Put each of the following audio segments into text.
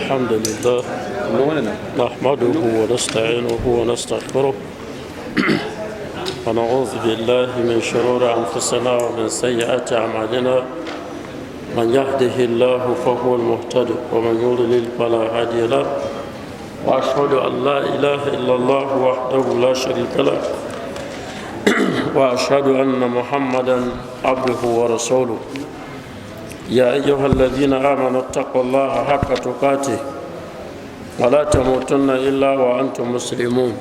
الحمد لله نحمده ونستعينه ونستغفره ونعوذ بالله من شرور أنفسنا ومن سيئات أعمالنا من يهده الله فهو المهتد ومن يضلل فلا هادي له وأشهد أن لا إله إلا الله وحده لا شريك له وأشهد أن محمدا عبده ورسوله يا أيها الذين آمنوا اتقوا الله حق تقاته ولا تموتن إلا وأنتم مسلمون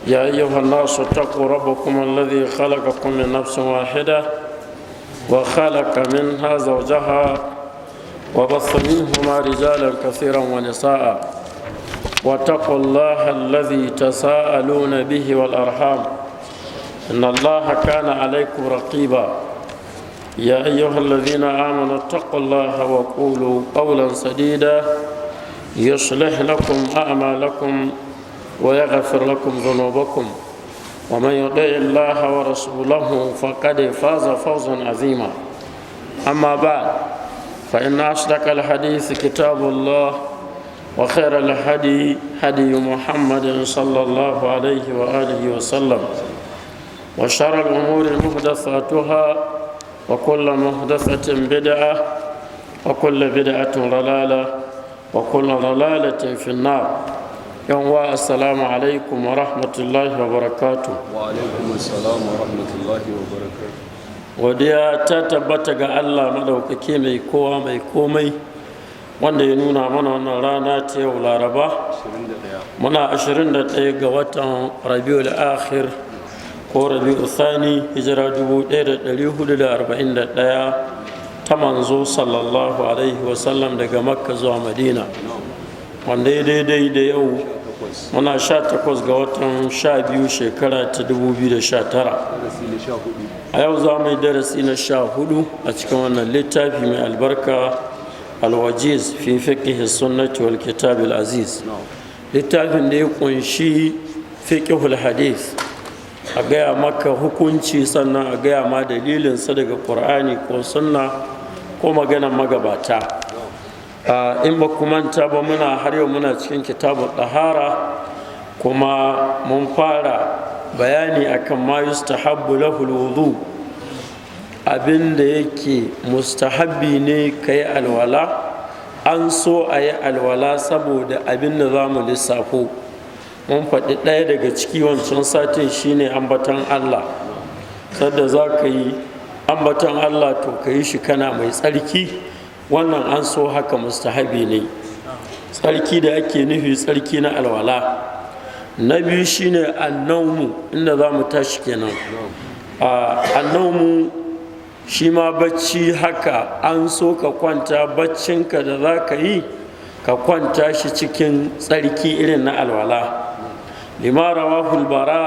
يا أيها الناس اتقوا ربكم الذي خلقكم من نفس واحدة وخلق منها زوجها وبث منهما رجالا كثيرا ونساء واتقوا الله الذي تساءلون به والأرحام إن الله كان عليكم رقيبا يا أيها الذين آمنوا اتقوا الله وقولوا قولا سديدا يصلح لكم أعمالكم ويغفر لكم ذنوبكم ومن يطع الله ورسوله فقد فاز فوزا عظيما أما بعد فإن أصدق الحديث كتاب الله وخير الهدي هدي محمد صلى الله عليه وآله وسلم وشر الأمور محدثاتها وكل محدثة بدعة وكل بدعة ضلالة وكل ضلالة في النار يوم السلام عليكم ورحمة الله وبركاته وعليكم السلام ورحمة الله وبركاته وديا تتبتغ الله مدوككي مي كوا مي komai wanda ya nuna mana wannan rana ta yau laraba muna 21 ga watan rabiul akhir ko rabi'u thani hijira 1441 ta manzo sallallahu alaihi wasallam daga makka zuwa madina wanda ya daidai da yau muna 18 ga watan 12 shekara ta 2019 a yau za mu yi darasi na 14 a cikin wannan littafi mai albarka alwajiz fi fiqh sunnati wal kitab al aziz littafin da ya kunshi fiqhul hadith a gaya maka hukunci sannan a gaya ma dalilinsa daga ƙur'ani ko sunna ko maganar magabata in ba manta ba muna har yau muna cikin kitabun ɗahara kuma mun fara bayani akan ma yustahabbu lahu alwudu abin da yake mustahabbi ne ka yi alwala an so a yi alwala saboda abin da za mu lissafo mun faɗi ɗaya daga ciki wancan satin shine ambatan Allah sadda za ka yi ambatan Allah to ka yi shi kana mai tsarki wannan an so haka mustahabi ne tsarki da ake nufi tsarki na alwala na biyu shine annaumu inda za mu tashi kenan annaumu shi ma bacci haka an so ka kwanta baccinka da za ka yi ka kwanta shi cikin tsarki irin na alwala lima rawahu al-bara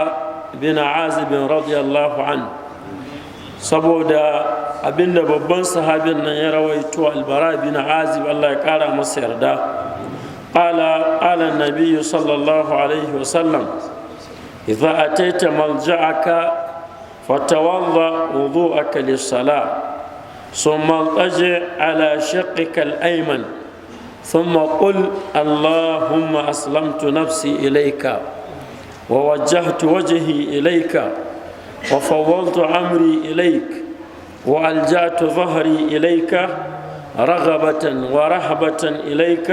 bin azib radiyallahu an saboda abinda babban sahabin nan ya rawaito al-bara bin azib Allah ya kara masa yarda qala an-nabiy sallallahu alaihi wasallam idza ataita malja'aka fatawadda wudu'aka lis-salah thumma taji ala shaqqika al-ayman thumma qul allahumma aslamtu nafsi ilayka ووجهت وجهي إليك وفوضت أمري إليك وألجأت ظهري إليك رغبة ورهبة إليك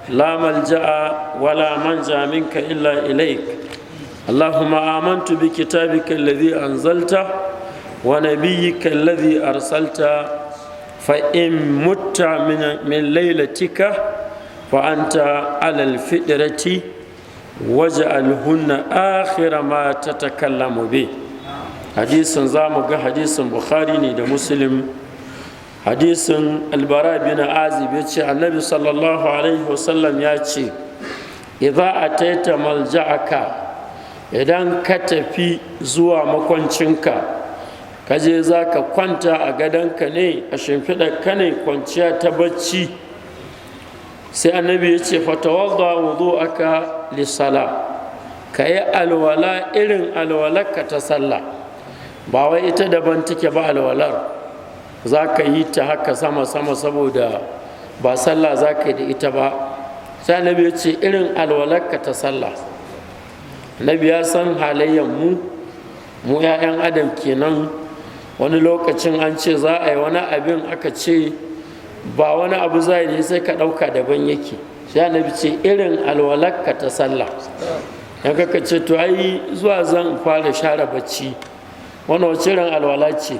لا ملجأ ولا منجا منك إلا إليك اللهم آمنت بكتابك الذي أنزلته ونبيك الذي أرسلت فإن مت من ليلتك فأنت على الفطرة waj'alhunna akhira ma tatakallamu bi hadisin zamu ga hadisin bukhari ne da muslim hadisin albara bin azib yace annabi sallallahu alaihi wasallam ya ce idza ataita malja'aka idan ka tafi zuwa makwancinka kaje zaka kwanta a gadonka ne a shimfiɗar ka ne kwanciya ta bacci sai annabi ya ce fatawadda wudu'aka lissala ka yi alwala irin alwalarka ta sallah ba wai ita daban take ba alwalar za ka yi ta haka sama saboda ba sallah za ka yi da ita ba sai annabi ya ce irin alwalarka ta sallah. Annabi ya san halayyar mu 'ya'yan adam kenan. Wani lokacin an ce za a yi wani abin aka ce ba wani abu za yi sai ka ɗauka daban yake. Sai annabi ce irin alwalarka ta sallah. Yanka ka ce to ai zuwa zan fara share bacci, wani wace irin alwala ce,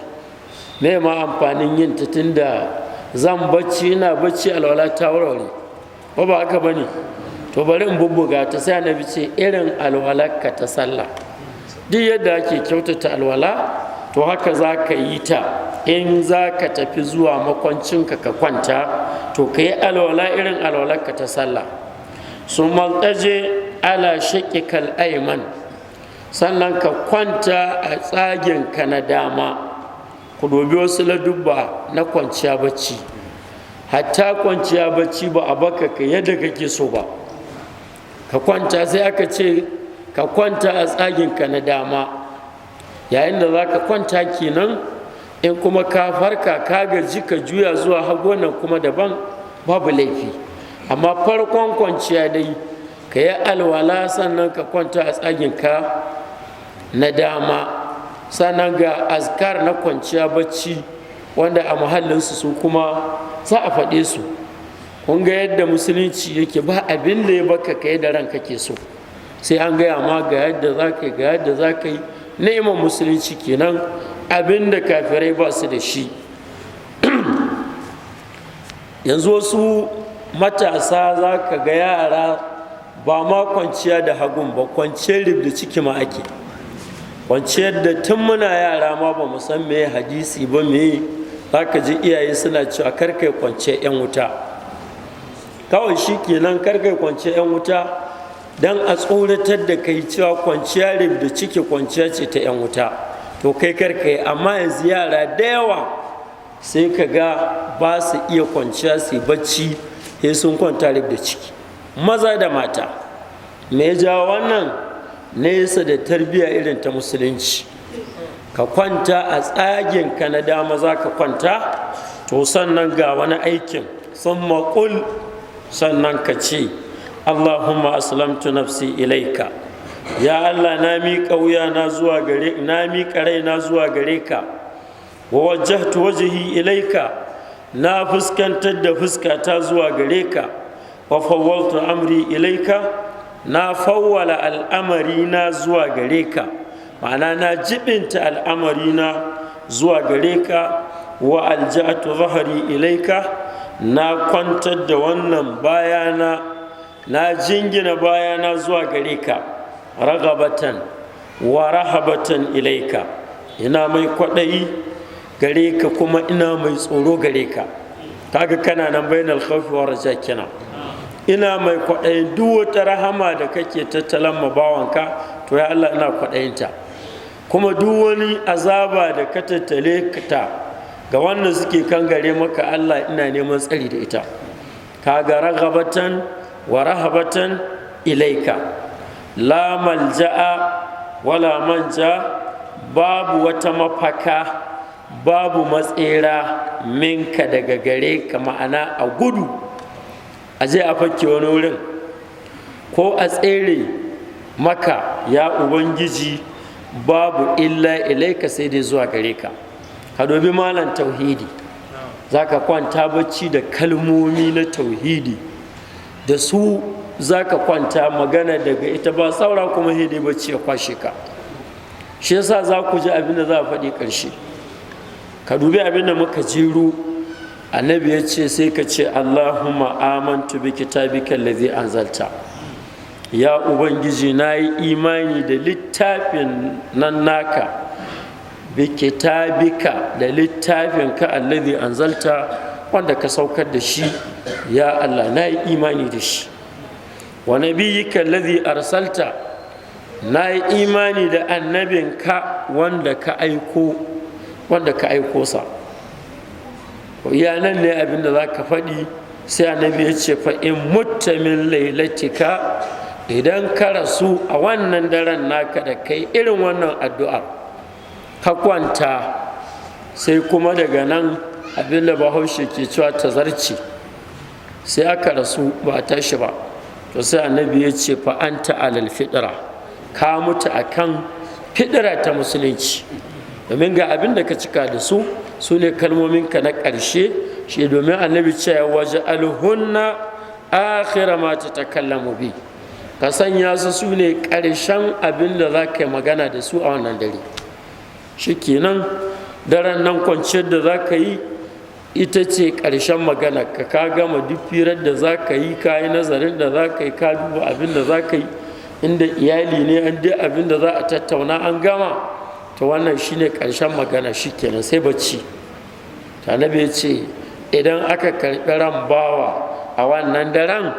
me ma amfanin yin ta tunda zan bacci ina bacci alwala ta warware, ba haka bane? To bari in bubbuga ta. Sai annabi ce irin alwalarka ta sallah. Duk yadda ake kyautata alwala to haka za ka yi ta in za ka tafi zuwa makwancinka ka kwanta, to ka yi alwala irin alwalarka ta sallah. Sun maltaje ala shakikal aiman, sannan ka kwanta a tsaginka na dama. Ku dubi wasu ladubba na kwanciya bacci. Hatta kwanciya bacci ba a baka ka yadda kake so ba. Ka kwanta sai aka ce ka kwanta a tsaginka na dama. Yayin da za ka kwanta kenan, in kuma ka farka ka gaji ka juya zuwa hagu, nan kuma daban, babu laifi. Amma farkon kwanciya dai ka yi alwala, sannan ka kwanta a tsaginka na dama. Sannan ga azkar na kwanciya bacci wanda a muhallinsu su kuma za a faɗe su. Kun ga yadda musulunci yake, ba abin da ya baka ka yi da ran kake so, sai an gaya ma ga yadda za ka yi, ga yadda za ka yi. Ni'imar musulunci kenan, abin da kafirai ba su da shi. Yanzu wasu matasa za ka ga yara ba ma kwanciya da hagun ba, kwanciyar ribda ciki ma ake, kwanciyar da tun muna yara ma ba mu san me hadisi ba, me za ka ji iyaye suna cewa karkai kwanciyar 'yan wuta. Kawai shi kenan, karkai kwanciyar 'yan wuta don a tsoratar da kai cewa kwanciya ribda ciki kwanciya ce ta 'yan wuta, to kai karkai. Amma yanzu yara da yawa sai ka ga ba su iya kwanciya su bacci sai sun kwanta ribda ciki, maza da mata. Me ya jawo wannan? Nesa da tarbiyya irin ta musulunci. Ka kwanta a tsaginka na dama za ka kwanta, to sannan ga wani aikin, sun maƙul, sannan ka ce Allahumma aslamtu nafsi ilaika, ya Allah na miƙa wuyana zuwa gare, na miƙa raina zuwa gare ka. Wa wajjahtu wajhi ilaika, na fuskantar da fuskata zuwa gare ka. Wa fawwaltu amri ilaika, na fawwala al'amarina zuwa gare ka, ma'ana na jibinta al'amarina zuwa gare ka. Wa alja'atu zahari ilaika, na kwantar da wannan bayana, na jingina bayana zuwa gare ka. Ragabatan wa rahabatan ilaika, ina mai kwaɗayi gare ka kuma ina mai tsoro gare ka. Kaga kana nan bainal khawfi wa raja kenan. Ina mai kwaɗayin duk wata rahama da kake tattalan mabawanka, to ya Allah ina kwaɗayinta. Kuma duk wani azaba da ka tattale ta ga wanda suke kan gare maka, Allah ina neman tsari da ita. Kaga ragabatan wa rahabatan ilaika, la malja'a wala manja, babu wata mafaka, babu matsera minka daga gare ka, ma'ana a gudu a je a fakke wani wurin ko a tsere maka, ya ubangiji babu illa ilaika, sai dai zuwa gare ka. Ka dubi malam tauhidi, za ka kwanta bacci da kalmomi na tauhidi, da su za ka kwanta, magana daga ita ba saura, kuma hidi bacci ya kwashe ka. Shi yasa za ku ji abin da za a faɗi ƙarshe. Ka dubi abin da muka jiro, annabi ya ce sai ka ce Allahumma amantu bi kitabika allazi anzalta, ya ubangiji na yi imani da littafin nan naka, bi kitabika, da littafin ka allazi anzalta, wanda ka saukar da shi, ya Allah na yi imani da shi. Wa nabiyyika allazi arsalta, na yi imani da annabinka wanda ka aiko sa. Ya nan ne abin da za ka faɗi. Sai annabi ya ce fa in mutta min lailatika, idan ka rasu a wannan daren naka da kai irin wannan addu'a ka kwanta, sai kuma daga nan abin da bahaushe ke cewa tazarci, sai aka rasu ba a tashi ba, to sai annabi ya ce fa anta alal fitra, ka mutu akan fidira ta musulunci, domin ga abin da ka cika da su ne kalmominka na ƙarshe. shi domin annabi cewa waje alhunna akhira ma tatakallamu bi, ka sanya su ne ƙarshen abin da za ka yi magana da su a wannan dare. shikenan daren nan kwanciyar da za ka yi ita ce ƙarshen magana ka gama duk firar da za ka yi, ka yi nazarin da za ka yi, ka duba abin da za ka yi, inda iyali ne an dai abin da za a tattauna an gama, to wannan shine ƙarshen magana. shikenan sai bacci. annabi ya ce idan aka karɓi ran bawa a wannan daren,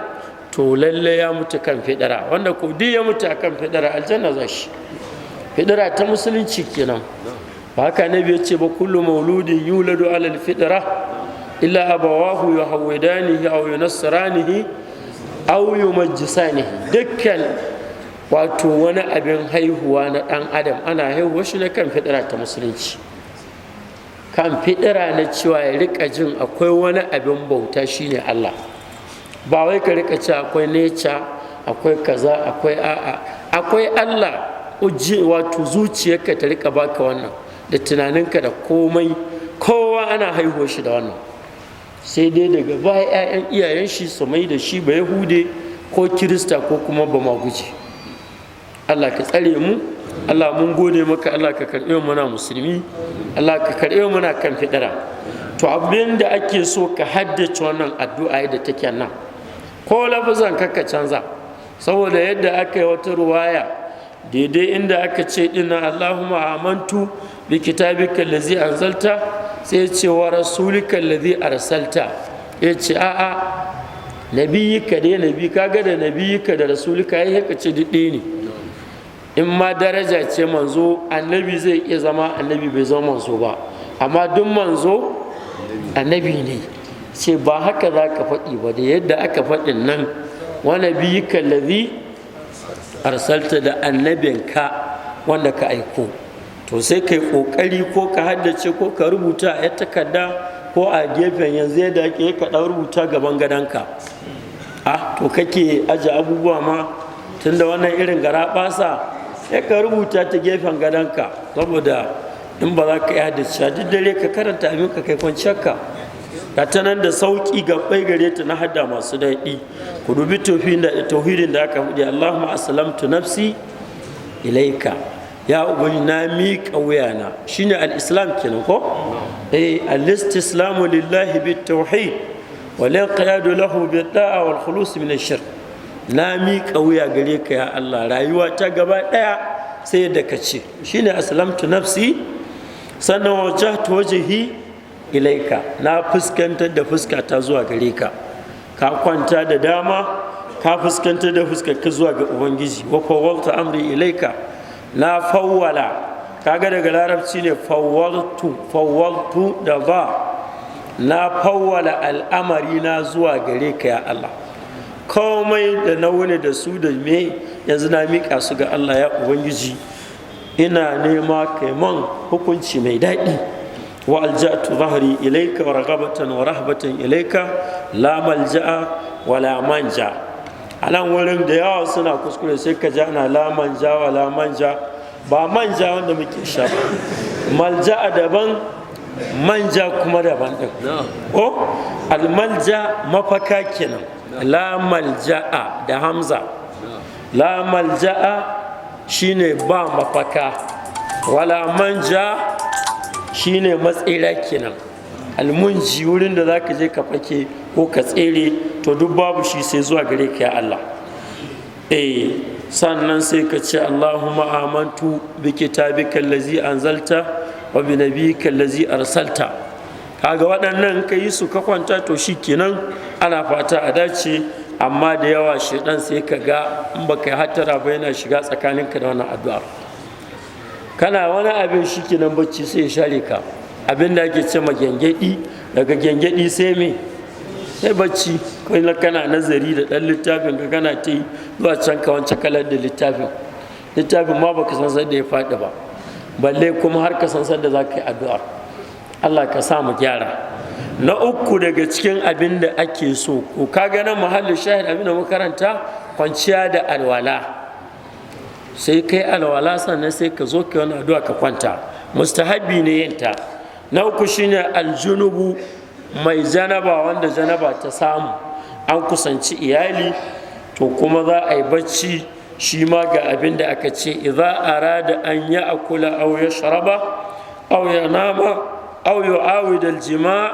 to lalle ya mutu kan fidira, wanda ko duk ya mutu akan fidira aljanna za shi. fidira ta musulunci kenan. ba haka annabi ya ce ba kullu mauludin yuladu alal fidira illa abawahu yuhawidanihi aw yunassiranihi aw yumajjisanihi. dukkan wato wani abin haihuwa na ɗan adam ana haihuwa shi ne kan fidira ta musulunci, kan fidira na cewa ya rika jin akwai wani abin bauta shine Allah. ba wai ka rika ce akwai neca, akwai kaza, akwai Allah. wato zuciyarka ta rika baka wannan, da tunaninka da komai. kowa ana haihuwa shi da wannan, sai dai daga baya 'ya'yan iyayen shi su mai da shi ba yahude ko kirista ko kuma ba maguji. Allah ka tsare mu, Allah mun gode maka, Allah ka karɓe mu muna musulmi, Allah ka karɓe mu muna kan fidira. to abin da ake so ka haddace wannan addu'a da take nan, ko lafazan ka canza, saboda yadda aka yi wata ruwaya daidai inda aka ce dinnan Allahumma amantu bi kitabika allazi anzalta, sai ya ce wa rasulika allazi arsalta, ya ce a'a nabiyika dai nabi, kaga da nabiyika da rasulika yayi haka ce dide ne. in ma daraja ce manzo, annabi zai iya zama annabi bai zama manzo ba, amma duk manzo annabi ne. ce ba haka za ka faɗi ba, da yadda aka faɗin nan, wa nabiyika allazi arsalta, da annabinka wanda ka aiko. to sai kai kokari ko ka haddace ko ka rubuta a takarda ko a gefen yanzu yadda ake ka rubuta gaban gadonka. to kake aje abubuwa ma, tunda wannan irin gara basa ya ka rubuta ta gefen gadonka, saboda in ba za ka yi haddace duk dare ka karanta abin ka kai kwanciyarka. ga ta nan da sauƙi gabbai gare ta na hadda masu daɗi. ku dubi tauhidin da aka faɗi, Allahumma aslamtu nafsi ilaika, ya ubangi na miƙa wuyana, shine al-islam kenan ko al-istislamu lillahi bit tauhid wal inqiyadu lahu bid da'a wal khulus min ash-shirk. na miƙa wuya gare ka ya Allah, rayuwa ta gaba ɗaya sai yadda ka ce, shine aslamtu nafsi. sannan wajjahtu wajhi ilaika, na fuskantar da fuskata zuwa gare ka. ka kwanta da dama ka fuskantar da fuskarka zuwa ga ubangiji. wa fawwaltu amri ilaika, na fawwala, kaga daga larabci ne fawwaltu da ba, na fawwala al'amari na zuwa gare ka ya Allah. komai da na wuni da su da me yanzu na miƙa su ga Allah. ya ubangiji ina nema kai man hukunci mai daɗi. wa alja'tu zahri ilayka wa raghabatan wa rahbatan ilayka la malja'a wa la manja. a nan wurin da yawa suna kuskure, sai ka ji ana la manja wa la manja, ba manja wanda muke sha ba, malja'a daban, manja kuma daban din. ko almalja mafaka kenan, la malja'a da hamza, la malja'a shine ba mafaka, wala manja shine matsira kenan. almunji wurin da zaka je ka fake ko ka tsere, to duk babu shi sai zuwa gare ka ya Allah. sannan sai ka ce Allahumma amantu bi kitabika allazi anzalta wa bi nabiyyika allazi arsalta. kaga waɗannan ka yi su ka kwanta, to shikenan ana fata a dace. amma da yawa shedan sai ka ga in baka yi hattara ba yana shiga tsakaninka da wannan addu'ar. kana wani abin shikenan bacci sai ya share ka, abin da ake ce ma gyangyaɗi, daga gyangyaɗi sai me, sai bacci. kai kana nazari da ɗan littafin ka kana ta yi, zuwa can ka wance kalar da littafin ma baka san sanda ya faɗi ba, balle kuma har ka san sanda za ka yi addu'a. Allah ka sa mu gyara. na uku daga cikin abin da ake so, ko ka ga nan mahallin shahid abin da makaranta, kwanciya da alwala, sai kai alwala sannan sai ka zo ka wani addu'a ka kwanta, mustahabbi ne yinta. Na uku shine aljunubu, mai janaba wanda janaba ta samu an kusanci iyali to kuma za a yi bacci, shi ma ga abin da aka ce idza arada an ya akula aw yashraba aw yanama aw yu'awid aljima,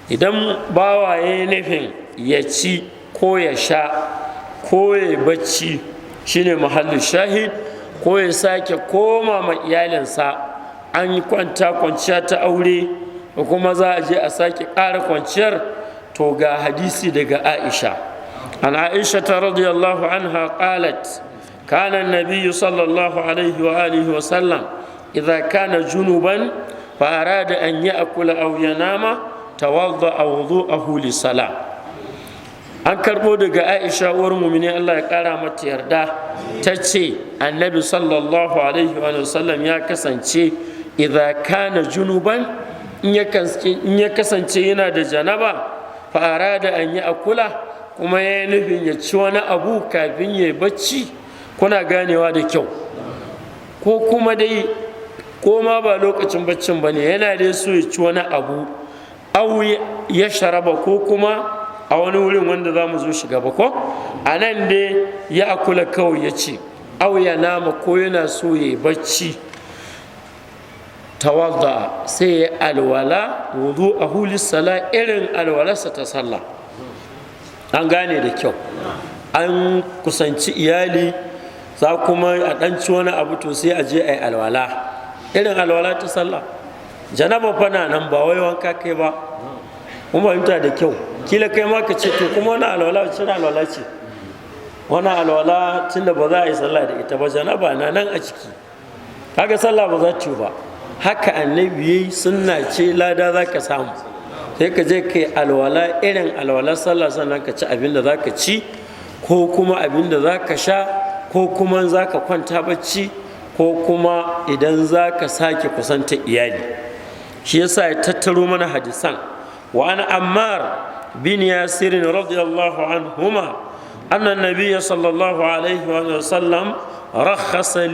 idan bawa yayi nufin ya ci ko ya sha ko ya bacci shine mahallin shahid, ko ya sake koma ma iyalinsa, an yi kwanciya ta aure ko kuma za a je a sake ƙara kwanciyar, to ga hadisi daga Aisha. An Aisha ta radiyallahu anha qalat kana an-nabiy sallallahu alaihi wa alihi wa sallam idza kana junuban fa arada an ya'kula aw yanama tawadda'a wudu'ahu lis-salah. An karbo daga Aisha uwar mu'minin Allah ya kara mata yarda, ta ce annabi sallallahu alaihi wa sallam ya kasance idza kana junuban, in ya kasance yana da janaba, fa arada an yi akula, kuma ya nufin ya ci wani abu kafin ya bacci, kuna ganewa da kyau, ko kuma dai ko ma ba lokacin baccin ba ne, yana dai so ya ci wani abu, au ya sharaba, ko kuma a wani wurin wanda za mu zo shiga ba ko a nan dai ya akula kawai ya ce, au ya nama, ko yana so ya bacci, tawadda sai ya alwala wudu'ahu lis-sala, irin alwalarsa ta sallah. An gane da kyau, an kusanci iyali za kuma a ɗan ci wani abu, to sai a je a yi alwala, irin alwala ta sallah. Janaba fana nan ba wai wanka kai ba, kuma fahimta da kyau, kila kai ma ka ce to kuma wani alwala wacce alwala ce, wani alwala tunda ba za a yi sallah da ita ba, janaba na nan a ciki, kaga sallah ba za ta yi ba. Haka annabi yayi, sunna ce, lada za ka samu, sai ka je ka yi alwala irin alwalar sallah, sannan ka ci abin da za ka ci, ko kuma abin da za ka sha, ko kuma za ka kwanta bacci, ko kuma idan za ka sake kusanta iyali. Shi yasa ya tattaro mana hadisan. Wa an Ammar bin Yasir radiyallahu anhuma anna nabiyya sallallahu alaihi wa sallam rakhasa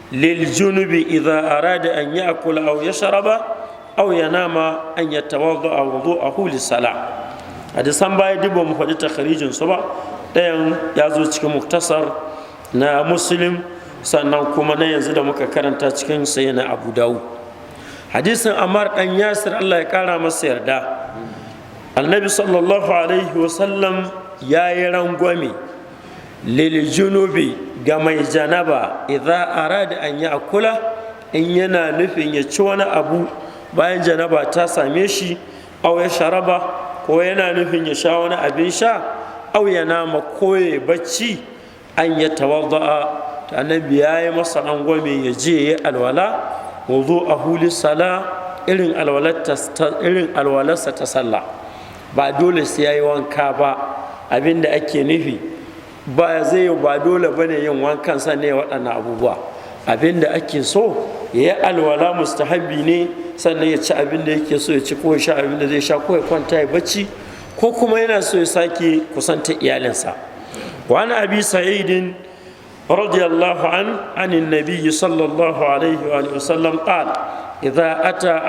للجنب إذا أراد أن يأكل أو يشرب أو ينام أن يتوضأ وضوءه للصلاة. hadisan baya duk ba mu faɗi takharijin su ba, ɗayan ya zo cikin muktasar na Muslim, sannan kuma na yanzu da muka karanta cikin sai na Abu Dawud. Hadisin Ammar ɗan Yasir Allah ya ƙara masa yarda, annabi sallallahu alaihi wasallam ya yi rangwame lil junubi, ga mai janaba, idza arada an ya akula, in yana nufin ya ci wani abu bayan janaba ta same shi, aw ya sharaba, ko yana nufin ya sha wani abin sha, aw ya nama, ko ya bacci, an ya tawadda'a, ta annabi ya yi masa rangwame ya je ya alwala wudu'ahu lis-sala, irin alwalarsa ta sallah. Ba dole sai ya yi wanka ba, abinda ake nufi ba dole bane yin wankan sa ne waɗannan abubuwa. Abinda ake so ya yi alwala, mustahabbi ne, sannan ya ci abin da yake so ya ci, ko ya sha abin da zai sha, ko ya kwanta ya bacci, ko kuma yana so ya sake kusanta iyalinsa. Wa an Abi Sa'id radiyallahu anin nabiy sallallahu alaihi wa sallam qala idza ata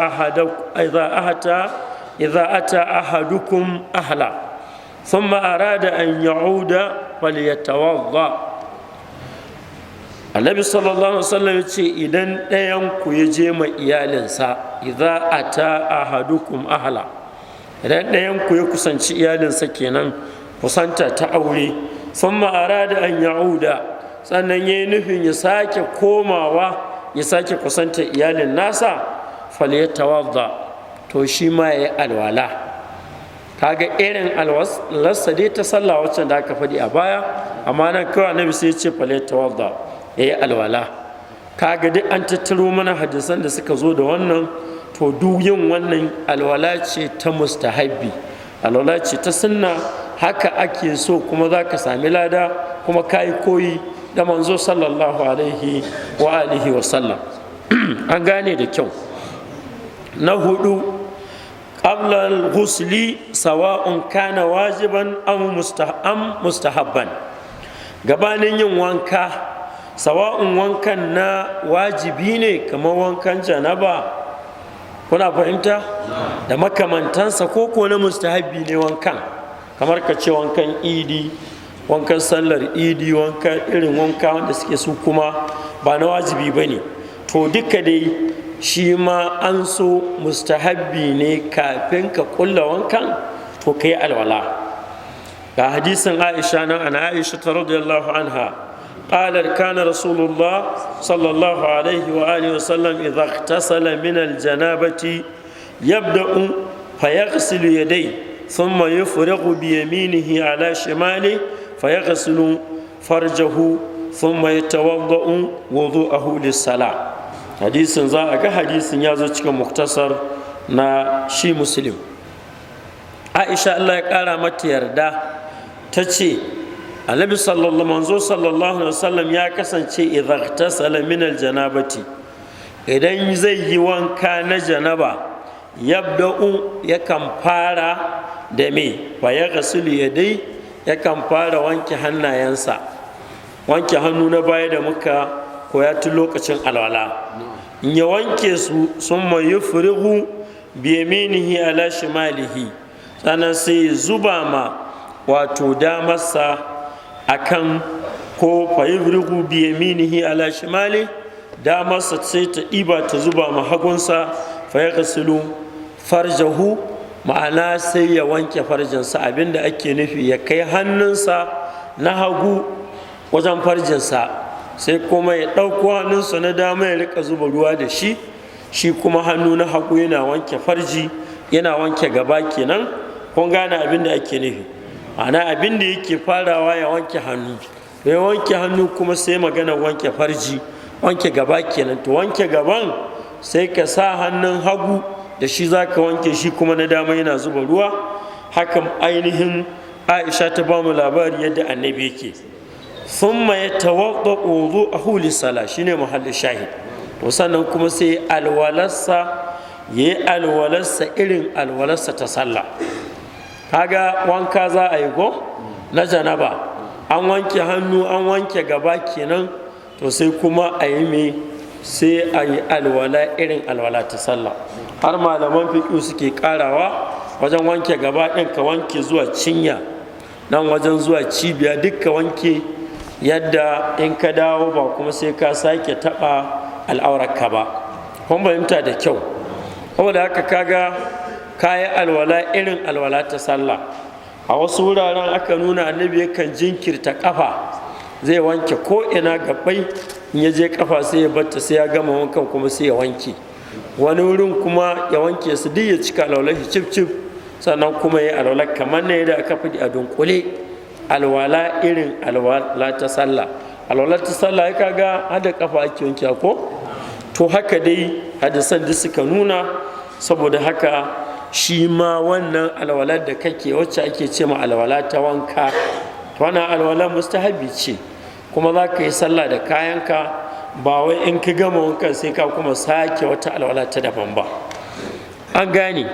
ahadukum ahla ثم أراد أن يعود فليتوضأ. Annabi sallallahu alaihi wasallam ya ce idan ɗayan ku ya je ma iyalinsa, idza ata ahadukum ahla, idan ɗayan ku ya kusanci iyalinsa kenan kusanta ta aure, thumma arada an ya'uda, sannan yayi nufin ya sake komawa ya sake kusanta iyalin nasa, falyatawadda, to shi ma yayi alwala. Kaga irin alwalarsa dai ta sallah wacce da aka faɗi a baya, amma nan kawai annabi sai ya ce falyatawadda, yayi alwala. Kaga duk an tattaro mana hadisan da suka zo da wannan, to duk yin wannan alwala ce ta mustahabbi, alwala ce ta sunna, haka ake so, kuma za ka sami lada, kuma ka yi koyi da manzo sallallahu alaihi wa alihi wa sallam. An gane da kyau. Na hudu, qabla al-ghusli sawa'un kana wajiban aw mustahabban gabanin yin wanka sawa'un wankan na wajibi ne kamar wankan janaba kuna fahimta da makamantansa ko na mustahabbi ne wankan kamar ka ce wankan idi wankan sallar idi wankan irin wanka wanda suke su kuma ba na wajibi ba ne to duka dai shi ma an so mustahabbi ne kafin ka kulla wankan to kai alwala ga hadisin Aisha nan ana Aisha ta radiyallahu anha قالت كان رسول الله صلى الله عليه وآله وسلم إذا اغتسل من الجنابة يبدأ فيغسل يديه ثم يفرغ بيمينه على شماله فيغسل فرجه ثم يتوضأ وضوءه للصلاة حديث ذاك حديث يازو cikin muktasar na shi muslim Aisha Allah ya kara mata yarda tace Annabi sallallahu alaihi wasallam ya kasance idza ightasala min aljanabati idan zai yi wanka na janaba yabda'u yakan fara da me fa ya gasulu yadai yakan fara wanke hannayensa wanke hannu na baya da muka koya tun lokacin alwala in ya wanke su summa yufrigu bi yaminihi ala shimalihi sannan sai zuba ma wato damarsa akan ko fayifrigu bi yaminihi ala shimali damarsa sai ta ɗiba ta zuba ma hagunsa fa ya gasilu farjahu ma'ana sai ya wanke farjinsa abinda ake nufi ya kai hannunsa na hagu wajen farjinsa sai kuma ya ɗauko hannunsa na dama ya rika zuba ruwa da shi kuma hannu na hagu yana wanke farji yana wanke gaba kenan kun gane abinda ake nufi ana abin da yake farawa ya wanke hannu da ya wanke hannu kuma sai magana wanke farji wanke gaba kenan to wanke gaban sai ka sa hannun hagu da shi za ka wanke shi kuma na dama yana zuba ruwa hakan ainihin Aisha ta ba mu labari yadda annabi yake thumma yatawadda wudu'ahu lis-salah shine muhallin shahid to sannan kuma sai alwalarsa irin alwalarsa ta sallah kaga wanka za a yi ko na janaba an wanke hannu an wanke gaba kenan to sai kuma a yi mai sai a yi alwala irin alwala ta sallah har malaman fiƙi suke karawa wajen wanke gaba ɗin ka wanke zuwa cinya nan wajen zuwa cibiya duk ka wanke yadda in ka dawo ba kuma sai ka sake taɓa al'aurarka ba kun fahimta da kyau saboda haka kaga kayi alwala irin alwala ta sallah a wasu wuraren aka nuna annabi yakan jinkirta kafa zai wanke ko ina gabai in ya je kafa sai ya batta sai ya gama wankan kuma sai ya wanke wani wurin kuma ya wanke su duk ya cika alwala shi cif sannan kuma ya alwala kamar ne da aka fadi a dunkule alwala irin alwala ta sallah ya kaga hada kafa ake wanke ko to haka dai hadisan da suka nuna saboda haka shi ma wannan alwalar da kake wacce ake ce ma alwala ta wanka wannan alwala mustahabi ce kuma za ka yi sallah da kayanka ba wai in ka gama wankan sai ka kuma sake wata alwala ta daban ba an gane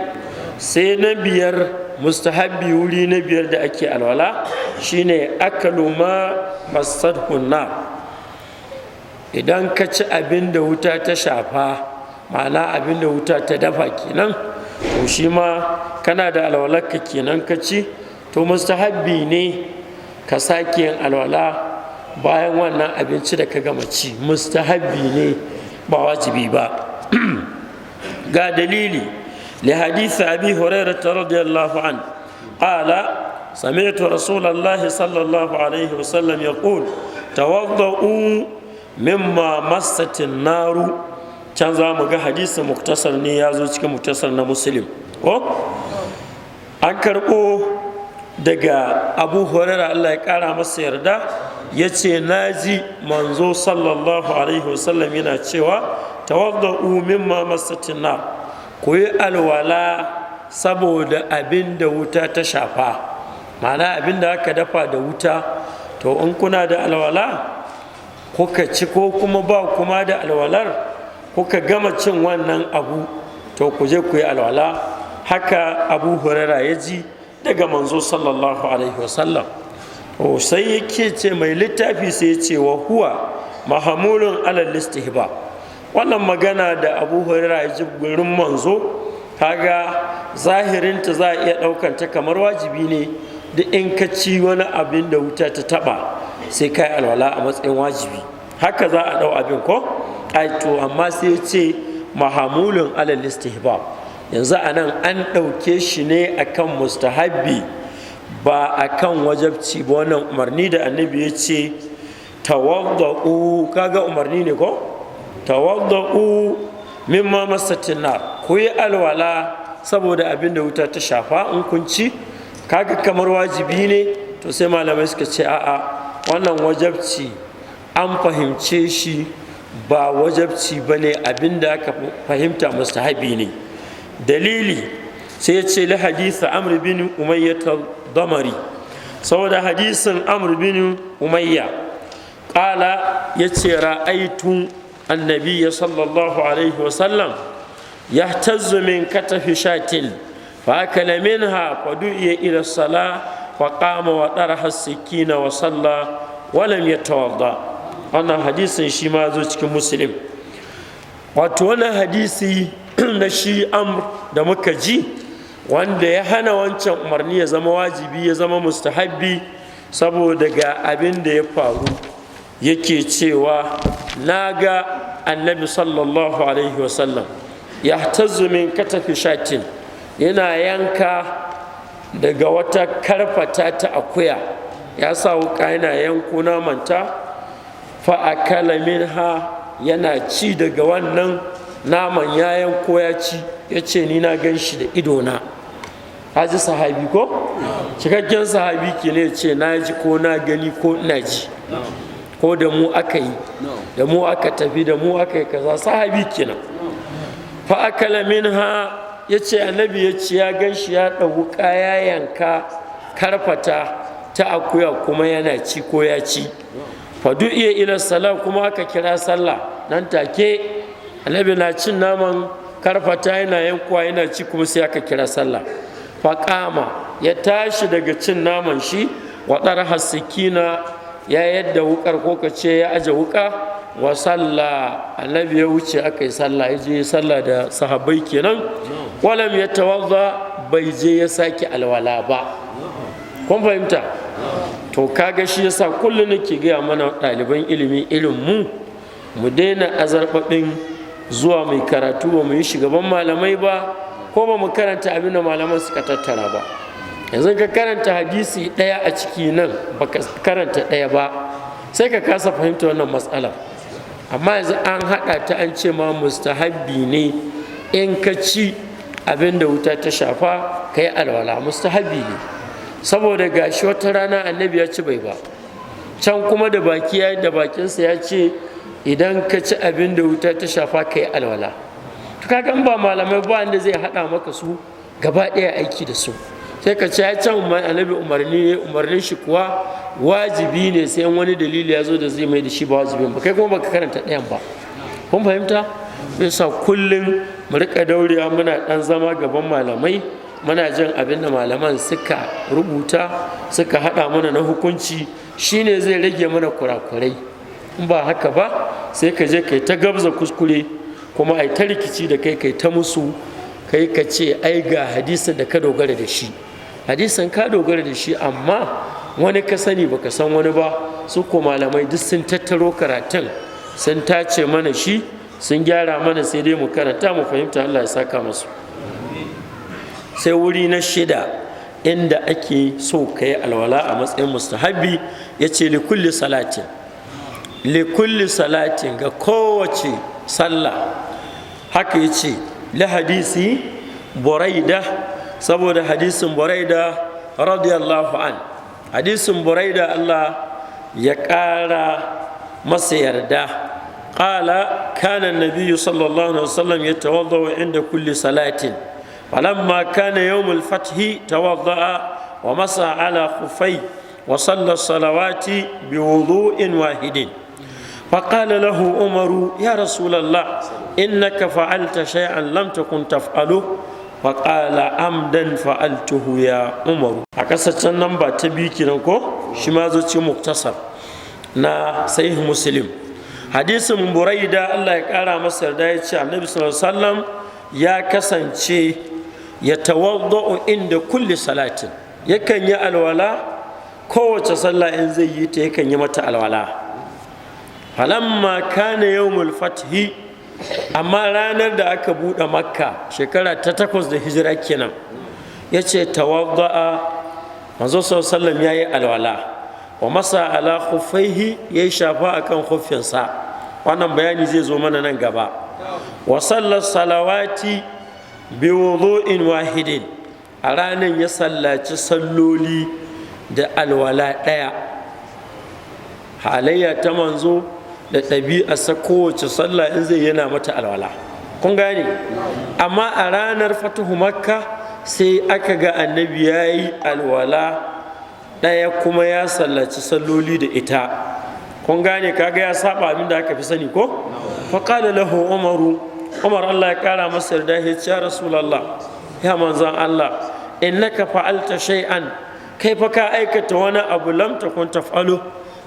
sai na biyar mustahabi wuri na biyar da ake alwala shine akalu ma masadhun nar idan ka ci abin da wuta ta shafa ma'ana abin da wuta ta dafa kenan to shi ma kana da alwalarka kenan ka ci to mustahabbi ne ka sake yin alwala bayan wannan abinci da ka gama ci mustahabbi ne ba wajibi ba ga dalili li hadisi abi hurairah radiyallahu an qala سمعت رسول الله صلى الله عليه وسلم يقول توضؤوا مما مست النار can za mu ga hadisi muktasar ne ya zo cikin muktasar na muslim ko an karɓo daga abu hurairah Allah ya ƙara masa yarda ya ce na ji manzo sallallahu alaihi wasallam yana cewa tawadda'u mimma masatin nar ku yi alwala saboda abin da wuta ta shafa ma'ana abin da aka dafa da wuta to in kuna da alwala kuka ci ko kuma ba kuma da alwalar kuka gama cin wannan abu to ku je ku yi alwala haka Abu Huraira ya ji daga manzo sallallahu alaihi wasallam. Sai yake ce mai littafi sai ya ce wa huwa mahamulun alal istihba. Wannan magana da Abu Huraira ya ji gurin manzo kaga zahirinta za a iya ɗaukanta kamar wajibi ne duk in ka ci wani abin da wuta ta taba sai kai alwala a matsayin wajibi, haka za a ɗau abin ko to amma sai ya ce mahamulun alal istihbab. Yanzu anan an ɗauke shi ne akan mustahabbi ba akan wajabci ba. Wannan umarni da annabi ya ce tawadda'u, kaga umarni ne ko tawadda'u mimma masatin nar, ku yi alwala saboda abin da wuta ta shafa in kun ci, kaga kamar wajibi ne. To sai malamai suka ce a'a, wannan wajabci an fahimce shi ba wajabci ba ne, abin da aka fahimta mustahabi ne. Dalili sai ya ce li hadisa amr bin umayya damari, saboda hadisin amr bin umayya qala yace ra'aytu annabiyya sallallahu alaihi wasallam yahtazzu min katafi shatin fa akala minha fa du'iya ila salah fa qama wa taraha as-sikina wa salla wa lam yatawadda. wannan hadisin shi ma zo cikin muslim. Wato wannan hadisi na shi amr da muka ji wanda ya hana wancan umarni ya zama wajibi ya zama mustahabbi, saboda ga abin da ya faru yake cewa na ga annabi sallallahu alaihi wasallam ya tazu min katafi shatin, yana yanka daga wata karfata ta akuya, ya sa wuka yana yanko namanta, fa akala minha, yana ci daga wannan naman ya yanko ya ci, ya ce ni na gan shi da idona. Haji sahabi ko cikakken sahabi ke ne, ce na ji ko na gani ko ina ji, ko da mu aka yi, da mu aka tafi, da mu aka yi kaza, sahabi kenan. Fa akala minha, ya ce annabi ya ce ya gan shi ya ɗau ya yanka karfata ta akuya kuma yana ci ko ya ci. Fa du'iya ila salat, kuma aka kira sallah nan take. Annabi na cin naman karfata yana yankuwa yana ci, kuma sai aka kira sallah. Faƙama, ya tashi daga cin naman shi, wa ɗarha sikina, ya yadda wukar ko ka ce ya aje wuka, wa sallah, annabi ya wuce aka yi sallah, ya je sallah da sahabbai kenan. Walam ya tawadda, bai je ya sake alwala ba. Kun fahimta? To kaga shi yasa kullum nake gaya mana ɗaliban ilimi irin mu daina azarbaɓin zuwa mai karatu ba mu yi shugaban malamai ba, ko ba mu karanta abin da malaman suka tattara ba. Yanzu ka karanta hadisi ɗaya a ciki nan baka karanta ɗaya ba, sai ka kasa fahimta wannan matsalar. Amma yanzu an haɗa ta, an ce ma mustahabbi ne in ka ci abin da wuta ta shafa ka yi alwala, mustahabbi ne. Saboda gashi wata rana annabi ya ci bai ba, can kuma da baki ya da bakinsa ya ce idan ka ci abin da wuta ta shafa ka yi alwala. Kaga ba malamai ba wanda zai haɗa maka su gaba ɗaya aiki da su, sai ka ce ya can annabi umarnin shi kuwa wajibi ne, sai wani dalili ya zo da zai mai da shi ba wajibi ba, kai kuma baka karanta ɗayan ba. Kun fahimta? Yasa kullum mu rika daurewa muna ɗan zama gaban malamai, muna jin abin da malaman suka rubuta suka haɗa mana na hukunci, shine zai rage mana kurakurai. In ba haka ba sai ka je kai ta gabza kuskure, kuma ai ta rikici da kai ta musu, kai ka ce ai ga hadisin da ka dogara da shi, hadisin ka dogara da shi amma wani ka sani baka san wani ba. Su ko malamai duk sun tattaro karatun, sun tace mana shi, sun gyara mana, sai dai mu karanta mu fahimta. Allah ya saka masu. Sai wuri na shida inda ake so ka yi alwala a matsayin mustahabi, ya ce likulli salatin, ga kowace sallah. Haka ya ce li hadisi buraida, saboda hadisin buraida radiyallahu an. Hadisin buraida Allah ya ƙara masa yarda. Ƙala kana nabiyyu sallallahu alaihi wasallam yatawaddau inda kulli salatin, falamma kana yawmul fathi tawadda'a wa masa ala khufai wa salla salawati biwudu'in wahidin. فقال له عمر يا رسول الله إنك فعلت شيئا لم تكن تفعله faƙala amdan fa'altuhu ya umaru. A ƙasashen nan ba ta biyu kenan ko shi ma zo ce muktasar na sahih muslim. Hadisin Buraida Allah ya ƙara masa yarda ya ce annabi sallallahu alaihi wasallam ya kasance ya tawadda'u inda kulli salatin, yakan yi alwala kowace sallah in zai yi ta yakan yi mata alwala. Falamma kana yawmul fathi, amma ranar da aka buɗe makka shekara ta 8 da hijira kenan, ya ce tawadda'a manzo sallallahu ya yi alwala wa masa ala khuffaihi, ya yi shafa akan khuffinsa. Wannan bayani zai zo mana nan gaba. Wa sallar salawati bi wudu'in wahidin, a ranar ya sallaci salloli da alwala ɗaya. Halayya ta manzo da ɗabi'arsa kowace sallah in zai yana mata alwala, kun gane. Amma a ranar fatuhu makka sai aka ga annabi ya yi alwala ɗaya kuma ya sallaci salloli da ita, kun gane. Kaga ya saba abin da aka fi sani ko. Faƙala lahu umar Allah ya kara masa yarda ya ce ya rasulallah, ya manzan Allah, innaka fa'alta shay'an, kai fa ka aikata wani abu lam takun taf'alu,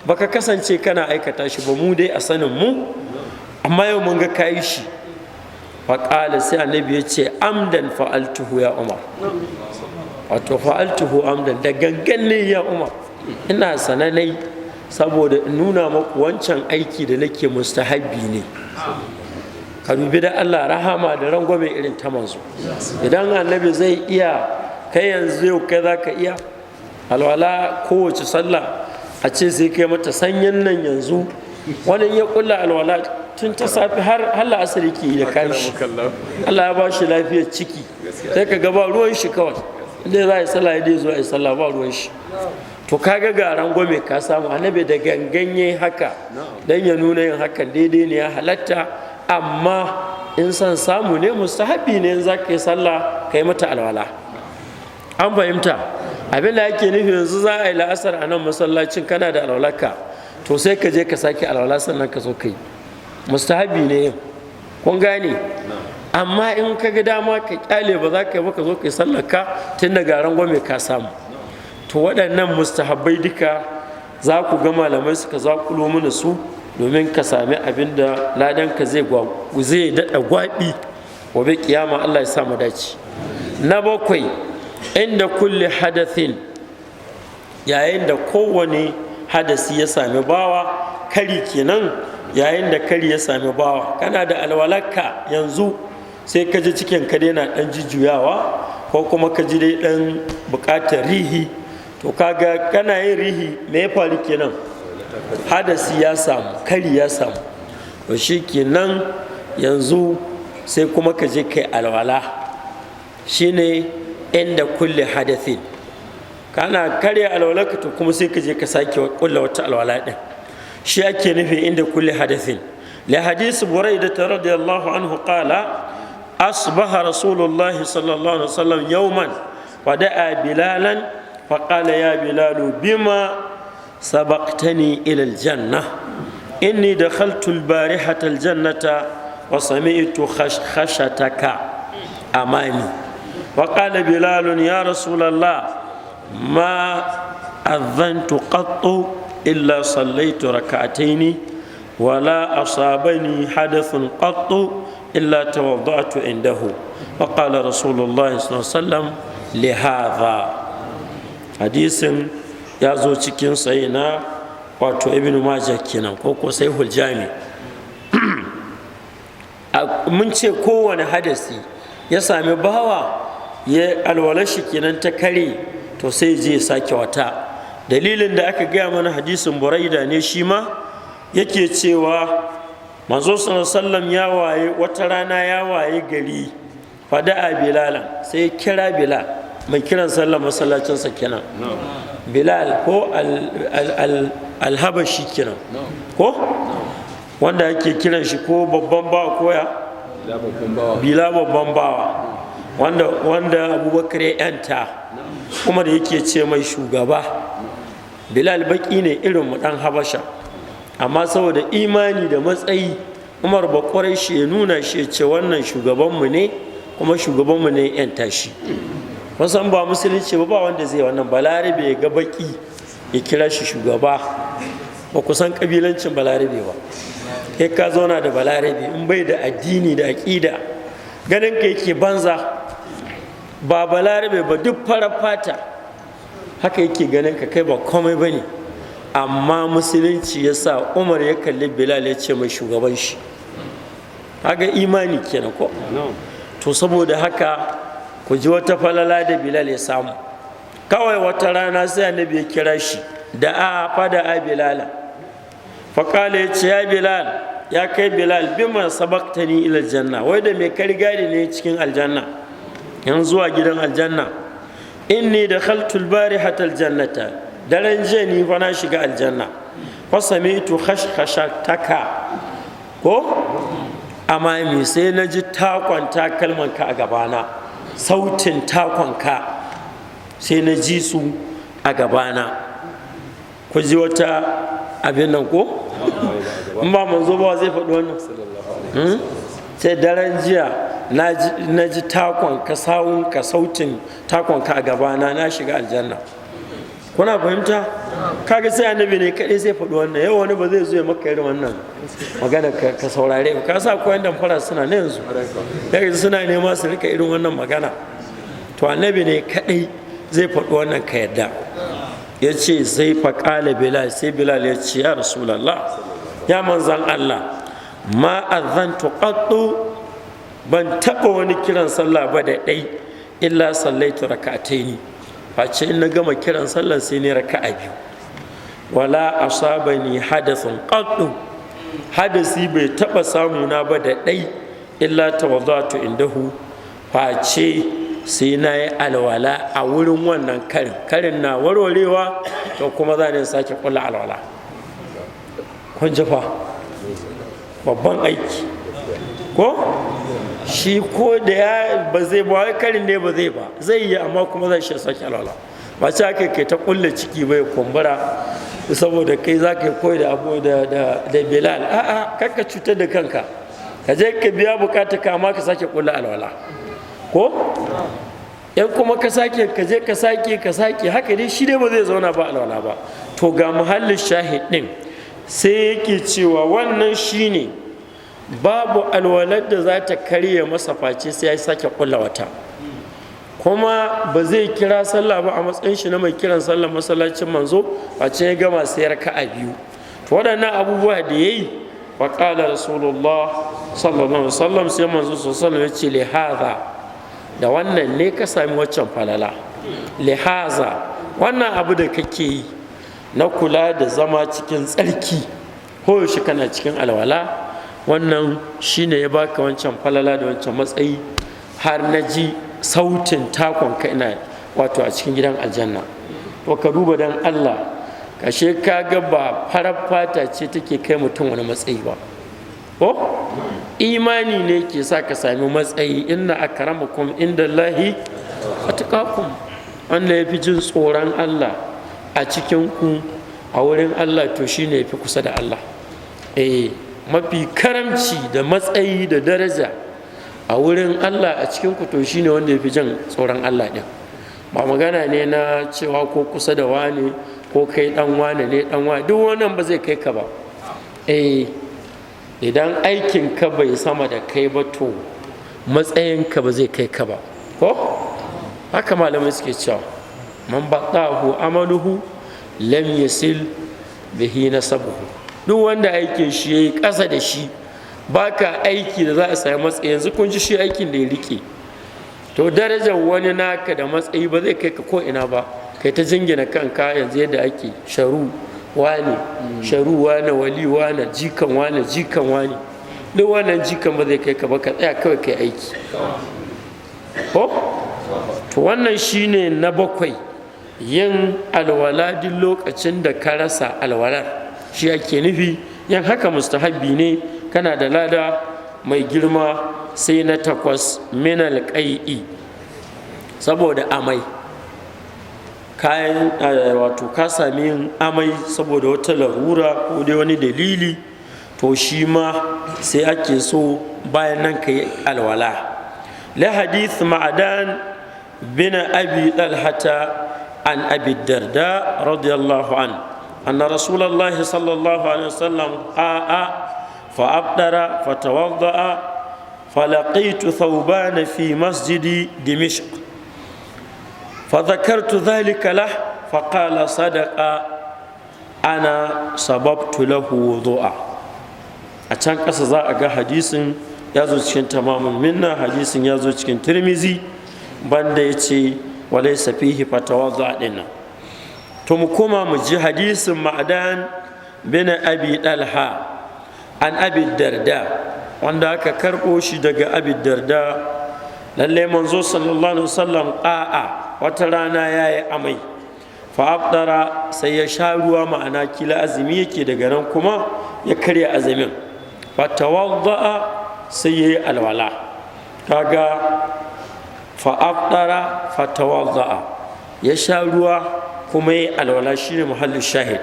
baka kasance kana aikata shi ba mu dai a sanin mu, amma yau mun ga kayi shi. Faƙala sai annabi ya ce amdan fa'altuhu ya umar, wato fa'altuhu amdan, da gangan ne ya umar, ina sananai saboda in nuna maku wancan aiki da nake mustahabbi ne. Ka dubi da Allah rahama da rangwame irin ta manzo. Idan annabi zai iya, kai yanzu yau kai za ka iya alwala kowace sallah a ce sai kai mata sanyin nan yanzu, wani ya kulla alwala tun ta safi har la'asar ke da kayan shi, Allah ya ba shi lafiyar ciki, sai ka ga ba ruwan shi kawai, inda za a yi sallah ya dai zo a yi sallah ba ruwan shi. To kaga ga rangwame ka samu, annabi da ganganye haka dan ya nuna yin hakan daidai ne, ya halatta, amma in san samu ne mustahabi ne in za ka yi sallah ka yi mata alwala. An fahimta abin da yake nufi. Yanzu za a yi la'asar a nan masallacin kana da alwalarka, to sai ka je ka sake alwala sannan ka zo ka yi, mustahabi ne yin, kun gane. Amma in ka ga dama ka kyale ba za ka yi ba, ka zo ka yi sallar ka tun daga rangwame ka samu. To waɗannan mustahabbai duka za ku ga malamai suka zaƙulo mana su domin ka sami abin da ladanka zai daɗa gwaɓi gobe kiyama. Allah ya sa mu dace. Na bakwai, inda kulle hadathin, yayin da kowane hadasi ya sami bawa, kari kenan, yayin da kari ya sami bawa, kana da alwalarka yanzu sai ka ji cikin ka yana ɗan jujjuyawa ko kuma ka ji dai ɗan buƙatar rihi, to kaga kana yin rihi, me ya faru kenan? Hadasi ya samu, kari ya samu. To shi kenan yanzu sai kuma ka je kai alwala, shine inda kulle hadathin. Kana karya alwalarka to kuma sai ka je ka sake kulla wata alwala din, shi ake nufi inda kulle hadathin. Li hadisi Buraidah radiyallahu anhu qala asbaha Rasulullah sallallahu alaihi wasallam yawman wa da'a Bilalan فقال يا بلال بما سبقتني إلى الجنة إني دخلت البارحة الجنة وسمعت خشخشتك أمامي. وقال بلال يا رسول الله ما أذنت قط إلا صليت ركعتين ولا أصابني حدث قط إلا توضأت عنده. وقال رسول الله صلى الله عليه وسلم لهذا. Hadisin ya zo cikin sayi na wato ibn majah kenan ko sahihul jami. Mun ce kowane hadasi ya sami bawa ya alwala shi kenan ta kare, to sai je sake wata. Dalilin da aka gaya mana hadisin Buraida ne, shi ma yake cewa manzo sallallahu alaihi wasallam ya waye wata rana, ya waye gari, fada'a Bilalan, sai kira Bilal, mai kiran sallar masallacinsa kenan, Bilal ko alhabashi kenan, ko wanda ake kiran shi ko babban bawa koya Bilal, babban bawa wanda Abubakar ya yanta, kuma da yake ce mai shugaba. Bilal baki ne irin mu dan Habasha, amma saboda imani da matsayi Umar bakwarai shi ya nuna shi ya ce wannan shugabanmu ne kuma shugabanmu ne yan tashi. Wasan ba musulunci ba wanda zai wannan balarabe ya ga baki ya kira shi shugaba. Ba ku san kabilancin balarabe ba, kai ka zauna da balarabe in bai da addini da aƙida ganin ka yake banza. Ba balarabe ba duk farar fata haka yake ganin ka kai ba komai ba ne. Amma musulunci ya sa Umar ya kalli Bilal ya ce mai shugaban shi. Haga imani kenan ko? To saboda haka ku ji wata falala da Bilal ya samu. Kawai wata rana sai annabi ya kira shi da fada a Bilala. Faƙala ya ce ya Bilal, ya kai Bilal, bima sabaktani ila janna, wai da mai kargari ne cikin aljanna, yan zuwa gidan aljanna. Inni da khaltul barihata aljannata, daren jiya ni fa na shiga aljanna. Fa sami'tu khashkhashataka ko amami, sai na ji takon takalmanka a gabana, sautin takonka sai na ji su a gabana. Ku ji wata abin nan ko? In ba manzo ba zai faɗi wannan? Sai daren jiya na ji takonka, sawunka, sautin takonka a gabana, na shiga aljanna. Kuna fahimta? Kaga sai annabi ne kaɗai sai faɗi wannan. Yau wani ba zai zo ya maka irin wannan magana ka saurare ba. Ka sa koyan damfara suna na yanzu, daga suna nema su rika irin wannan magana. To annabi ne kaɗai zai faɗi wannan ka yadda. Ya ce sai faƙala Bilal, sai Bilal ya ce ya Rasulallah, ya manzan Allah, ma azantu qattu, ban taɓa wani kiran sallah ba da ɗai illa sallaitu raka'ataini, face in na gama kiran sallar sai ne raka'a biyu. Wala asabani hadathun qattu, hadasi bai taɓa samuna ba da ɗai illa tawadatu indahu, face sai na yi alwala a wurin wannan karin na warwarewa, to kuma za ne sake kula alwala. Kun ji fa babban aiki ko shi, ko da ya ba zai ba wai karin ne ba zai ba, zai yi amma kuma zai shi sake alwala. Ba ce aka kai ta kulle ciki bai kumbura saboda kai za ka koyi da abu da Bilal. A'a, kakka cutar da kanka, ka je ka biya bukata ka amma ka sake kula alwala ko yan kuma ka sake ka je ka sake haka dai shi dai ba zai zauna ba alwala ba. To ga muhallin shahid din sai yake cewa wannan shine babu alwalar da za ta karya masa face sai ya sake kulla wata, kuma ba zai kira sallah ba a matsayin shi na mai kiran sallah masallacin manzo a ce ya gama sai raka'a biyu. To waɗannan abubuwa da yayi wa qala rasulullah sallallahu alaihi wasallam, sai manzo sallallahu alaihi wasallam ya ce lihaza, da wannan ne ka sami waccan falala. Lihaza, wannan abu da kake yi na kula da zama cikin tsarki ko shi kana cikin alwala, wannan shine ya baka wancan falala da wancan matsayi, har na ji sautin takon ka ina wato a cikin gidan aljanna. To ka duba dan Allah, kashe ka ga ba farar fata ce take kai mutum wani matsayi ba ko imani ne ke sa ka sami matsayi. Inna akramakum indallahi atqakum, wanda ya fi jin tsoron Allah a cikin ku a wurin Allah to shine ya fi kusa da Allah. Mafi karamci da matsayi da daraja a wurin Allah a cikin ku to shine wanda ya fi jin tsoron Allah din. Ba magana ne na cewa ko kusa da wane ko kai dan wane ne dan wane, duk wannan ba zai kai ka ba. Idan aikin ka bai sama da kai ba to matsayin ka ba zai kai ka ba ko haka malamai suke cewa man batahu amaluhu lam yasil bihi nasabuhu. Duk wanda aikin shi yayi ƙasa da shi, baka aiki da za a sami matsayi. Yanzu kun ji shi aikin da ya rike, to darajar wani naka da matsayi ba zai kai ka ko ina ba. Kai ta jingina kanka yanzu yadda ake sharu wane wali wane jikan wane duk wannan jikan ba zai kai ka ba, ka tsaya kawai kai aiki ko. To wannan shine na bakwai, yin alwala duk lokacin da ka rasa alwalar, shi ake nufi. Yan haka mustahabbi ne, kana da lada mai girma. Sai na takwas, minal qai'i, saboda amai. Kayan wato ka sami yin amai saboda wata larura ko dai wani dalili, to shi ma sai ake so bayan nan ka yi alwala. la hadith ma'adan bin abi talhata عن أبي الدرداء رضي الله عنه أن رسول الله صلى الله عليه وسلم قاء فأبدر فتوضأ فلقيت ثوبان في مسجد دمشق فذكرت ذلك له فقال صدق أنا سببت له وضوءا أتان قصة أجا حديث يازو cikin tamamin minna hadisin yazo cikin Tirmizi banda yace walaysa fihi fatawadda dinna to mu koma mu ji hadisin Ma'dan bin Abi Talha an Abi Darda wanda aka karbo shi daga Abi Darda lalle manzo sallallahu alaihi wasallam wata rana yayi amai fa afdara sai ya sha ruwa ma'ana kila azumi yake daga nan kuma ya karya azumin fatawadda sai yayi alwala kaga fa'afdara fatawadda'a ya sha ruwa kuma yi alwala shine muhallin shahid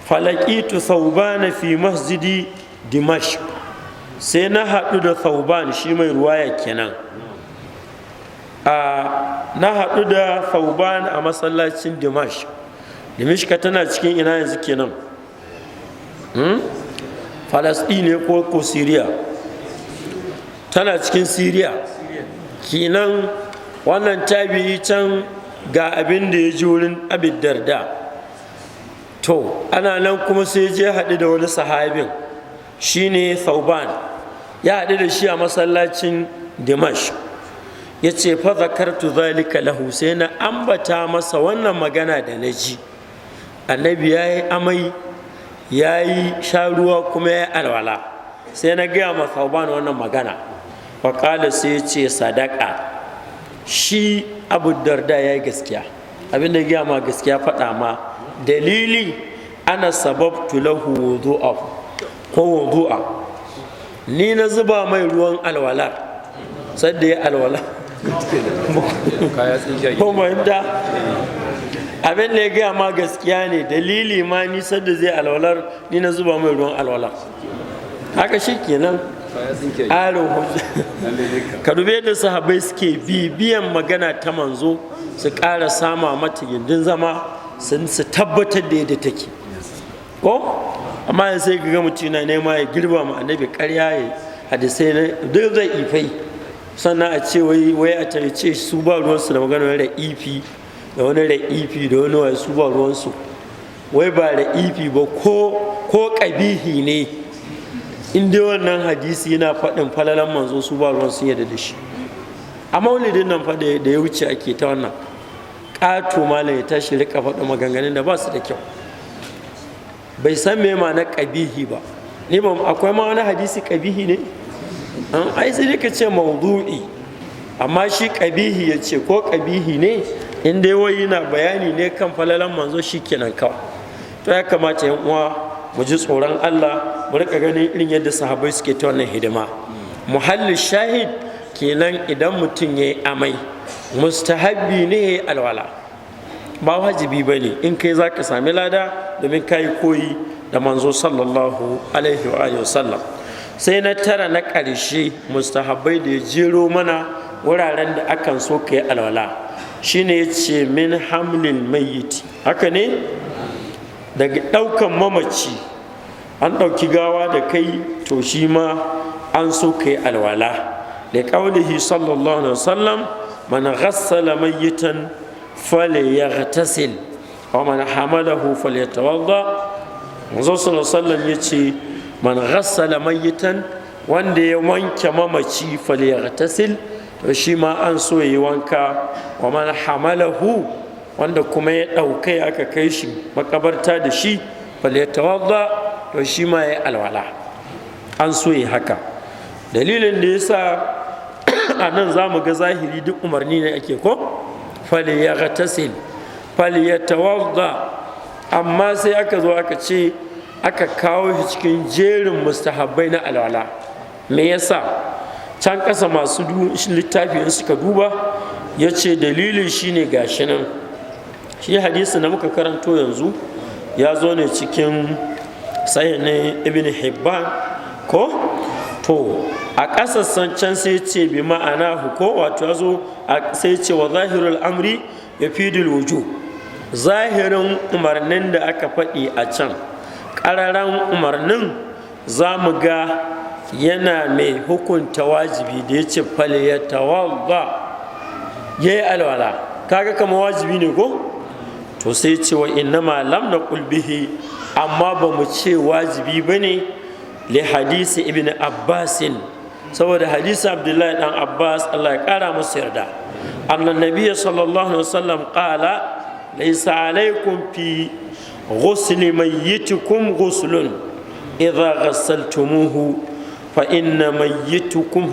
falakitu thawban fi masjidi dimashq sai na haɗu da thawban shi mai ruwaya kenan na haɗu da thawban a masallacin dimashq tana cikin ina yanzu kenan falasɗini ko siriya tana cikin siriya kinan wannan tabi'i can ga abin da ya ji wurin Abi Darda to ana nan kuma sai je haɗu da wani sahabin shine Thauban ya haɗu da shi a masallacin Dimash ya ce fa zakartu zalika lahu sai na ambata masa wannan magana da na ji annabi ya yi amai ya yi sha ruwa kuma ya yi alwala sai na gaya ma Thauban wannan magana faƙala sai ya ce sadaka shi Abu Darda ya yi gaskiya abinda ya ma gaskiya faɗa ma dalili ana sababtu lahu wudu'a ni na zuba mai ruwan alwala sadda ya alwala abin da ya gaya ma gaskiya ne dalili ma ni sadda zai alwalar ni na zuba mai ruwan alwala haka shi kenan ƙarin ka dube da sahabbai suke bibiyan magana ta manzo su ƙara sama mata gindin zama su tabbatar da yadda take ko amma yanzu sai ga mutum na nema ya girba ma annabi ƙarya ya hadisai na duk zai ifai sannan a ce wai a tarce su ba ruwansu da magana wani ra'ifi da wani ra'ifi da wani wai su ba ruwansu wai ba ra'ifi ba ko ƙabihi ne in dai wannan hadisi yana faɗin falalan manzo su ba ruwan sun yadda da shi a maulidin nan faɗa da ya wuce ake ta wannan ƙato malam ya tashi rika faɗa maganganun da ba su da kyau bai san me ma na ƙabihi ba ni ba akwai ma wani hadisi ƙabihi ne ai sai ka ce mawdu'i amma shi ƙabihi ya ce ko ƙabihi ne in dai wai yana bayani ne kan falalan manzo shikenan kawai to ya kamata yan uwa mu ji tsoron Allah mu rika ganin irin yadda sahabbai suke ta wannan hidima muhallin shahid kenan idan mutum ya yi amai mustahabbi ne ya yi alwala ba wajibi ba ne in kai za ka sami lada domin ka yi koyi da manzo sallallahu alaihi wa sallam sai na tara na ƙarshe mustahabbai da ya jero mana wuraren da akan so ka yi alwala shine ya ce min hamlin mayyiti haka ne daga ɗaukan mamaci an ɗauki gawa da kai to shi ma an so ka yi alwala da ƙaunihi sallallahu alaihi wasallam man ghassala mayyitan falyaghtasil wa man hamalahu falyatawadda manzo sallallahu alaihi wasallam yace man ghassala mayyitan wanda ya wanke mamaci falyaghtasil to shi ma an so yi wanka wa man hamalahu wanda kuma ya ɗaukai aka kai shi makabarta da shi falyatawadda to shi ma ya alwala an so yi haka dalilin da yasa a nan za mu ga zahiri duk umarni ne ake ko falyaghtasil falyatawadda amma sai aka zo aka ce aka kawo shi cikin jerin mustahabbai na alwala me yasa can ƙasa masu littafi in suka duba ya ce dalilin shine gashi nan shi hadisi da muka karanto yanzu ya zo ne cikin sahih ibn hibban ko to a ƙasassan can sai ce bi ma'ana ko wato zo sai ce wa zahirul amri ya fidil wuju, zahirin umarnin da aka faɗi a can ƙararan umarnin za mu ga yana mai hukunta wajibi da ya ce falyatawadda ya yi alwala, kaga kama wajibi ne ko? To sai ce wa innama lam naqul bihi, amma ba mu ce wajibi ba ne li hadisi ibn abbasin, saboda hadisi abdullahi dan abbas Allah ya kara masa yarda, annan nabiyyi sallallahu alaihi wasallam qala laysa alaikum fi ghusli mayyitikum ghuslun idha ghassaltumuhu fa inna mayyitukum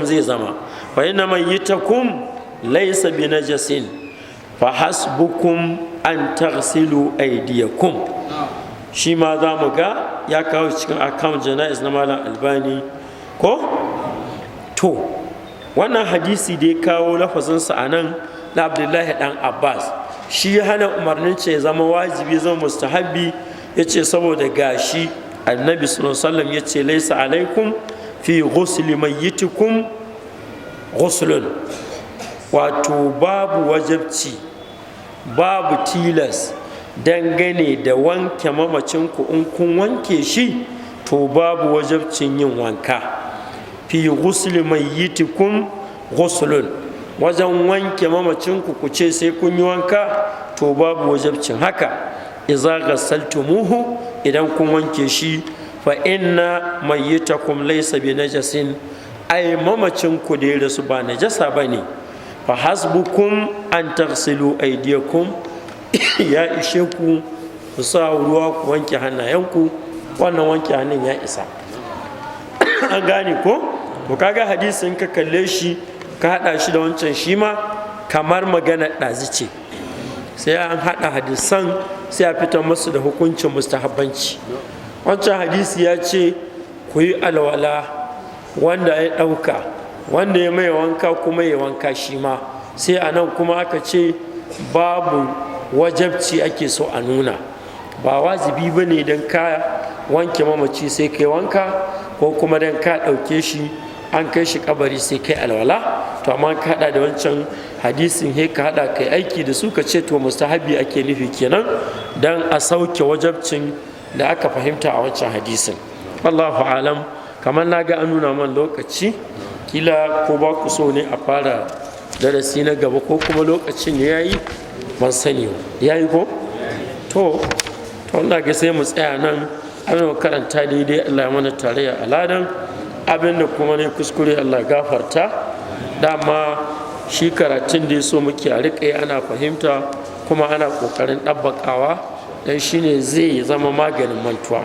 zai zama fa inna mayyitakum laysa binajasin fa hasbukum an taghsilu aydiyakum. Shi ma za mu ga ya kawo cikin akam jana'iz na malam albani ko? To wannan hadisi da ya kawo lafazinsa a nan na abdullahi dan abbas, shi ya hana umarnin ce zama wajibi zama mustahabbi, ya ce saboda gashi annabi sallallahu alaihi wasallam ya ce laisa alaikum fi ghusli mayyitikum ghuslun, wato babu wajabci babu tilas dangane da wanke mamacinku, in kun wanke shi to babu wajabcin yin wanka. fi ghusli mayyitikum ghuslun, wajen wanke mamacinku ku ce sai kun yi wanka to babu wajabcin haka. idza ghassaltumuhu, idan kun wanke shi, fa inna mayyitakum laysa binajasin, ai mamacinku da ya rasu ba najasa bane. fa hasbukum an taghsilu aydiyakum, ya ishe ku ku sa ruwa ku wanke hannayenku, wannan wanke hannun ya isa. An gane ko? To kaga hadisin ka kalle shi ka hada shi da wancan, shi ma kamar magana ɗazi ce, sai an hada hadisan sai a fitar masu da hukuncin mustahabbanci. Wancan hadisi ya ce ku yi alwala, wanda ya ɗauka, wanda ya mai wanka kuma ya wanka shi ma, sai a nan kuma aka ce babu wajabci ake so a nuna, ba wajibi ba ne don ka wanke mamaci sai kai wanka, ko kuma don ka ɗauke shi an kai shi kabari sai kai alwala. To amma ka hada da wancan hadisin, he ka hada kai aiki da su, ka ce to mustahabi ake nufi kenan, dan a sauke wajabcin da aka fahimta a wancan hadisin. Allahu alam. Kamar na ga an nuna man lokaci, kila ko ba ku so ne a fara darasi na gaba, ko kuma lokacin ya yi ban sani ba, ya yi ko? To Allah ga sai mu tsaya nan, abin karanta daidai Allah ya mana tarayya a ladan, abin da kuma ne kuskure Allah gafarta. Dama shi karatun da ya so muke a riƙe ana fahimta kuma ana ƙoƙarin ɗabbaƙawa, dan shine zai zama maganin mantuwa.